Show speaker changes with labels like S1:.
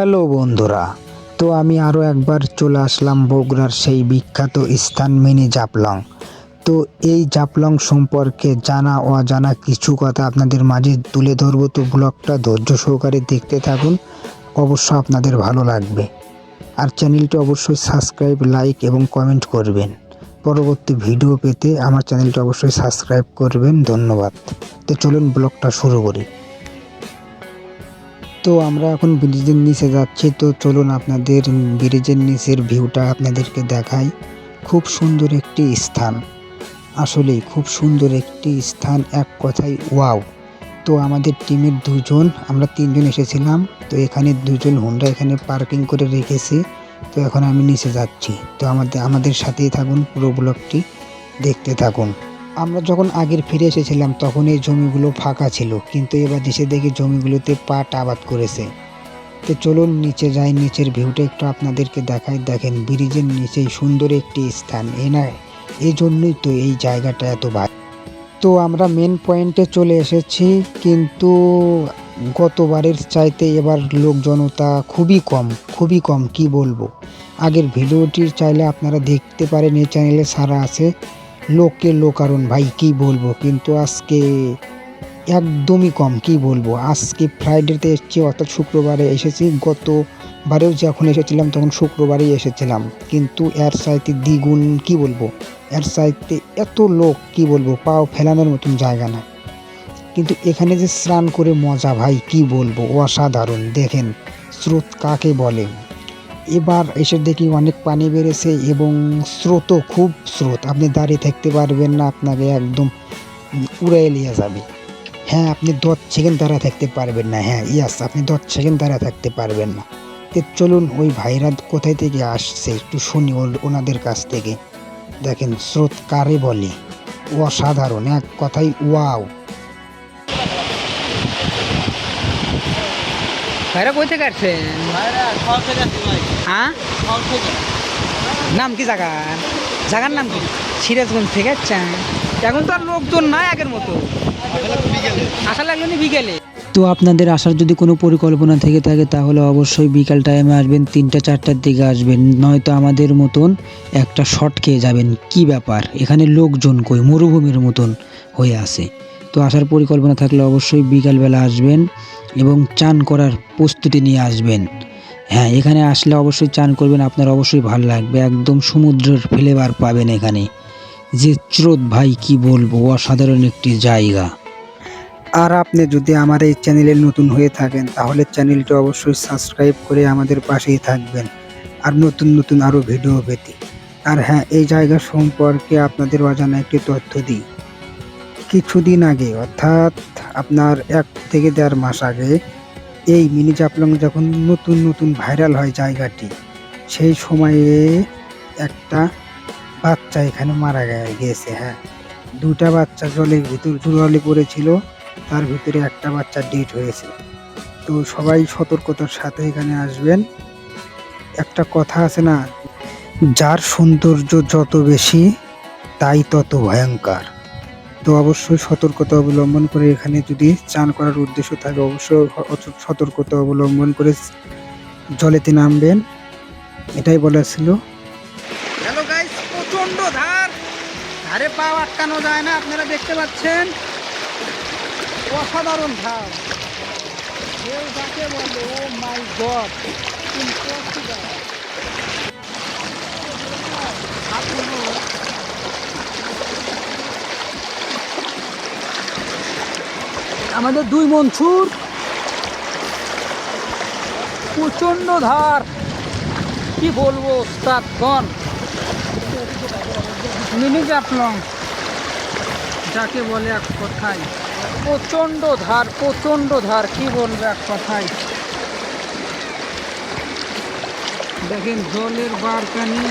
S1: Hello বন্ধুরা, তো আমি আরও একবার চলে আসলাম বগুড়ার সেই বিখ্যাত স্থান মিনি জাফলং। তো এই জাফলং সম্পর্কে জানা অজানা কিছু কথা আপনাদের মাঝে তুলে ধরবো। তো ব্লগটা ধৈর্য সহকারে দেখতে থাকুন, অবশ্য আপনাদের ভালো লাগবে। আর চ্যানেলটি অবশ্যই সাবস্ক্রাইব, লাইক এবং কমেন্ট করবেন। পরবর্তী ভিডিও পেতে আমার চ্যানেলটি অবশ্যই সাবস্ক্রাইব করবেন। ধন্যবাদ। তো চলুন ব্লগটা শুরু করি। তো আমরা এখন ব্রিজের নিচে যাচ্ছি। তো চলুন আপনাদের ব্রিজের নিচের ভিউটা আপনাদেরকে দেখাই। খুব সুন্দর একটি স্থান, আসলেই খুব সুন্দর একটি স্থান, এক কথায় ওয়াও। তো আমাদের টিমের আমরা তিনজন এসেছিলাম। তো এখানে দুজন হোন্ডা এখানে পার্কিং করে রেখেছি। তো এখন আমি নিচে যাচ্ছি। তো আমাদের সাথেই থাকুন, পুরো ব্লগটি দেখতে থাকুন। আমরা যখন আগের ফিরে এসেছিলাম তখন এই জমিগুলো ফাঁকা ছিল, কিন্তু এবার এসে দেখি জমিগুলোতে পাট আবাদ করেছে। তো চলুন নিচে যাই, নিচের ভিউটা একটু আপনাদেরকে দেখাই। দেখেন ব্রিজের নিচেই সুন্দর একটি স্থান, এই জন্যই তো এই জায়গাটা এত ভালো। তো আমরা মেন পয়েন্টে চলে এসেছি, কিন্তু গতবারের চাইতে এবার লোকজনতা খুবই কম কি বলবো। আগের ভিডিওটি চাইলে আপনারা দেখতে পারেন, এই চ্যানেলে সারা আছে। লোকারণ ভাই কি বলবো, কিন্তু আজকে একদমই কম কি বলবো। আজকে ফ্রাইডেতে এসেছি, অর্থাৎ শুক্রবারে এসেছি। গতবারেও যখন এসেছিলাম তখন শুক্রবারেই এসেছিলাম, কিন্তু এর চাইতে দ্বিগুণ কি বলবো। এর চাইতে এত লোক কি বলবো, পাও ফেলানোর মতন জায়গা না। কিন্তু এখানে যে স্নান করে মজা ভাই কি বলবো, অসাধারণ। দেখেন স্রোত কাকে বলে। এবার এসে দেখি অনেক পানি বেড়েছে এবং খুব স্রোত, আপনি দাঁড়িয়ে থাকতে পারবেন না, আপনাকে একদম উড়াই নিয়ে যাবে। হ্যাঁ, আপনি 10 সেকেন্ড দাঁড়া থাকতে পারবেন না। হ্যাঁ ইয়াস, আপনি 10 সেকেন্ড দাঁড়া থাকতে পারবেন না। তো চলুন ওই ভাইরা কোথায় থেকে আসছে একটু শুনি ওনাদের কাছ থেকে। দেখেন স্রোত কারে বলে, অসাধারণ, এক কথায় ওয়াও।
S2: ভাইরা কই থেকে আসছেন? হ্যাঁ, নাম কি জায়গার নাম কি? সিরাজগঞ্জ থেকে আসছেন? এখন তো আর লোকজন নাই আগের মতো, আসা লাগলো নি বিকেলে।
S1: তো আপনাদের আসার যদি কোনো পরিকল্পনা থেকে থাকে তাহলে অবশ্যই বিকাল টাইমে আসবেন, 3টা-4টার দিকে আসবেন, নয়তো আমাদের মতন একটা শর্ট খেয়ে যাবেন। কি ব্যাপার, এখানে লোকজন কই, মরুভূমির মতন হয়ে আছে। তো আসার পরিকল্পনা থাকলে অবশ্যই বিকালবেলা আসবেন এবং চান করার প্রস্তুতি নিয়ে আসবেন। হ্যাঁ, এখানে আসলে অবশ্যই চান করবেন, আপনার অবশ্যই ভালো লাগবে। একদম সমুদ্রের ফ্লেভার পাবেন এখানে। যে স্রোত ভাই কি বলবো, অসাধারণ একটি জায়গা। আর আপনি যদি আমার এই চ্যানেলে নতুন হয়ে থাকেন তাহলে চ্যানেলটি অবশ্যই সাবস্ক্রাইব করে আমাদের পাশেই থাকবেন, আর নতুন আরও ভিডিও পেতে। আর হ্যাঁ, এই জায়গা সম্পর্কে আপনাদের অজানা একটি তথ্য দিই। কিছুদিন আগে, অর্থাৎ আপনার 1 থেকে 1.5 মাস আগে, এই মিনি জাফলং যখন নতুন ভাইরাল হয় জায়গাটি, সেই সময়ে একটা বাচ্চা এখানে মারা গিয়েছে। হ্যাঁ, 2টা বাচ্চা জলের ভিতর জলে পড়েছিল, তার ভিতরে একটা বাচ্চা ডেড হয়েছে। তো সবাই সতর্কতার সাথে এখানে আসবেন। একটা কথা আছে না, যার সৌন্দর্য যত বেশি তাই তত ভয়ঙ্কর। তো অবশ্যই সতর্কতা অবলম্বন করে, এখানে যদি চান করার উদ্দেশ্য থাকে অবশ্যই সতর্কতা অবলম্বন করে জলেতে নামবেন, এটাই বলা ছিল।
S2: হ্যালো গাইস, প্রচন্ড ধারে পা আটকানো যায় না, আপনারা দেখতে পাচ্ছেন। অসাধারণ ধার, কেউ যাকে বলে ও মাই গড। আমাদের 2 মনসুর, প্রচন্ড ধার, কি বলবো ওস্তাদগণ। মিনি জাফলং যাকে বলে এক কথায়, প্রচন্ড ধার, কি বলবো এক কথায়। দেখেন জলের বারকানি